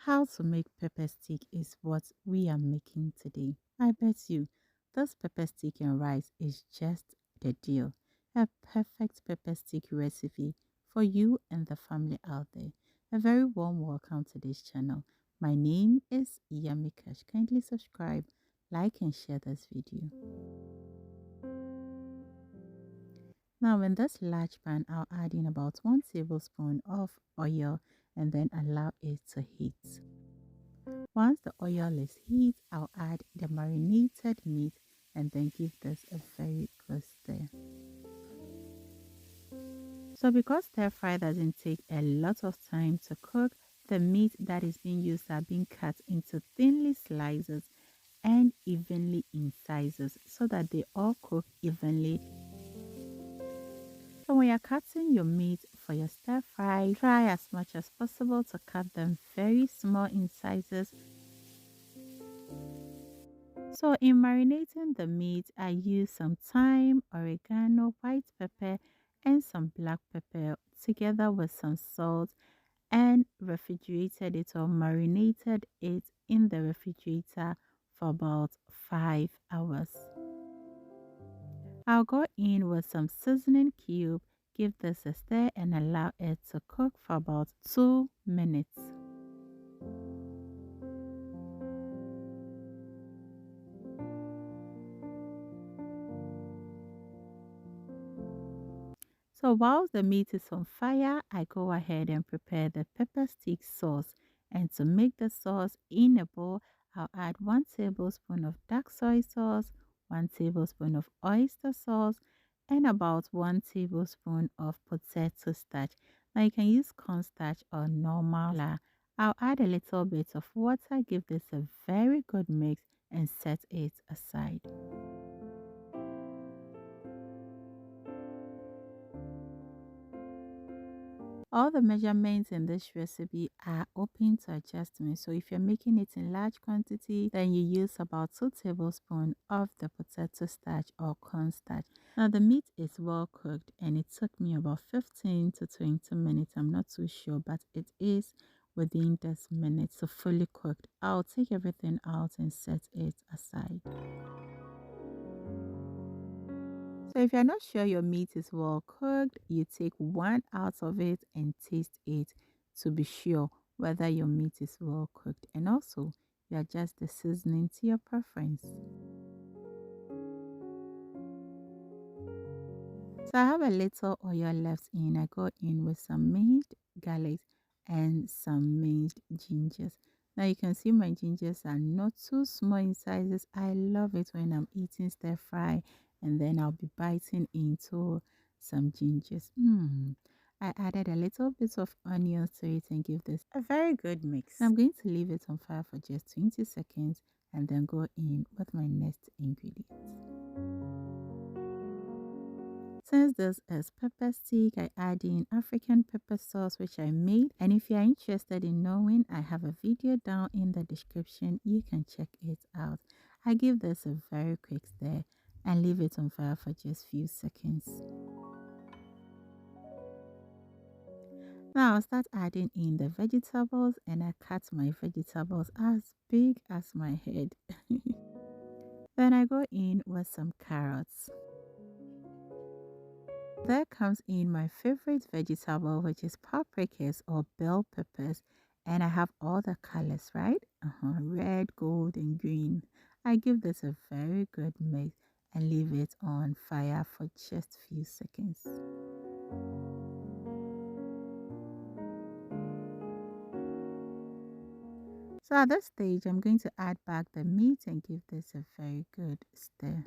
How to make pepper stick is what we are making today. I bet you this pepper stick and rice is just the deal. A perfect pepper stick recipe for you and the family out there. A very warm welcome to this channel. My name is Yamikash. Kindly subscribe, like and share this video. Now in this large pan, I'll add in about 1 tablespoon of oil and then allow it to heat. Once the oil is heat, I'll add the marinated meat and then give this a very good stir. So because stir fry doesn't take a lot of time to cook, the meat that is being used are being cut into thinly slices and evenly in sizes so that they all cook evenly. So when you're cutting your meat for your stir fry, try as much as possible to cut them very small in sizes. So in marinating the meat, I use some thyme, oregano, white pepper, and some black pepper together with some salt and refrigerated it or marinated it in the refrigerator for about 5 hours. I'll go in with some seasoning cube, give this a stir and allow it to cook for about 2 minutes. So while the meat is on fire, I go ahead and prepare the pepper stick sauce. And to make the sauce in a bowl, I'll add 1 tablespoon of dark soy sauce, 1 tablespoon of oyster sauce, and about 1 tablespoon of potato starch. Now you can use cornstarch or normal flour. I'll add a little bit of water, give this a very good mix and set it aside. All the measurements in this recipe are open to adjustment. So if you're making it in large quantity, then you use about 2 tablespoons of the potato starch or cornstarch. Now the meat is well cooked and it took me about 15 to 20 minutes. I'm not too sure, but it is within this minutes, so fully cooked. I'll take everything out and set it aside. So if you're not sure your meat is well cooked, you take one out of it and taste it to be sure whether your meat is well cooked. And also, you adjust the seasoning to your preference. So I have a little oil left in. I go in with some minced garlic and some minced gingers. Now you can see my gingers are not too small in sizes. I love it when I'm eating stir fry and then I'll be biting into some gingers. I added a little bit of onions to it and give this a very good mix. I'm going to leave it on fire for just 20 seconds and then go in with my next ingredients. Since this is pepper stick, I add in African pepper sauce which I made, and if you are interested in knowing, I have a video down in the description. You can check it out. I give this a very quick stir and leave it on fire for just few seconds. Now I'll start adding in the vegetables and I cut my vegetables as big as my head. Then I go in with some carrots. There comes in my favorite vegetable, which is paprikas or bell peppers, and I have all the colors, right? Red, gold, and green. I give this a very good mix and leave it on fire for just few seconds. So at this stage, I'm going to add back the meat and give this a very good stir.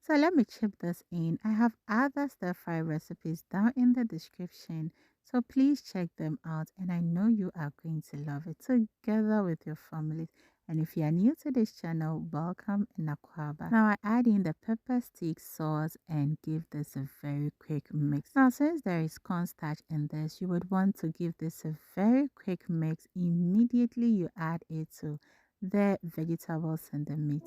So let me chip this in. I have other stir fry recipes down in the description, so please check them out and I know you are going to love it together with your families. And if you are new to this channel, welcome in Akwaba. Now I add in the pepper stick sauce and give this a very quick mix. Now since there is cornstarch in this, you would want to give this a very quick mix immediately you add it to the vegetables and the meat.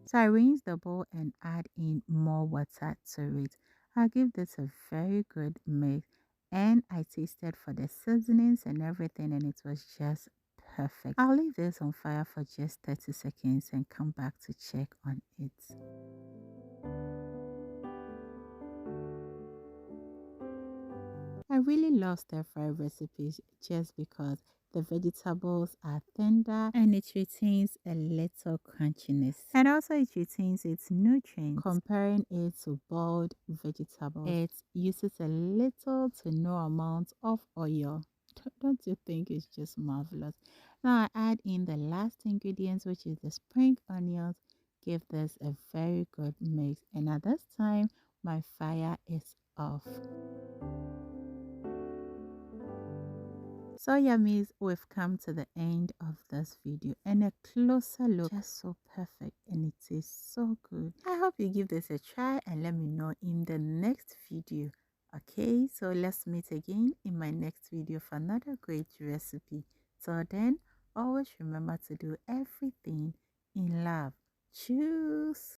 So I rinse the bowl and add in more water to it. I'll give this a very good mix and I tasted for the seasonings and everything, and it was just perfect. I'll leave this on fire for just 30 seconds and come back to check on it. I really love stir fry recipes just because the vegetables are tender and it retains a little crunchiness. And also it retains its nutrients. Comparing it to boiled vegetables, it uses a little to no amount of oil. Don't you think it's just marvelous? Now I add in the last ingredients, which is the spring onions. Give this a very good mix, and at this time my fire is off. So yummies, we've come to the end of this video, and a closer look, just so perfect, and it is so good. I hope you give this a try and let me know in the next video. Okay, so let's meet again in my next video for another great recipe. So then, always remember to do everything in love. Cheers.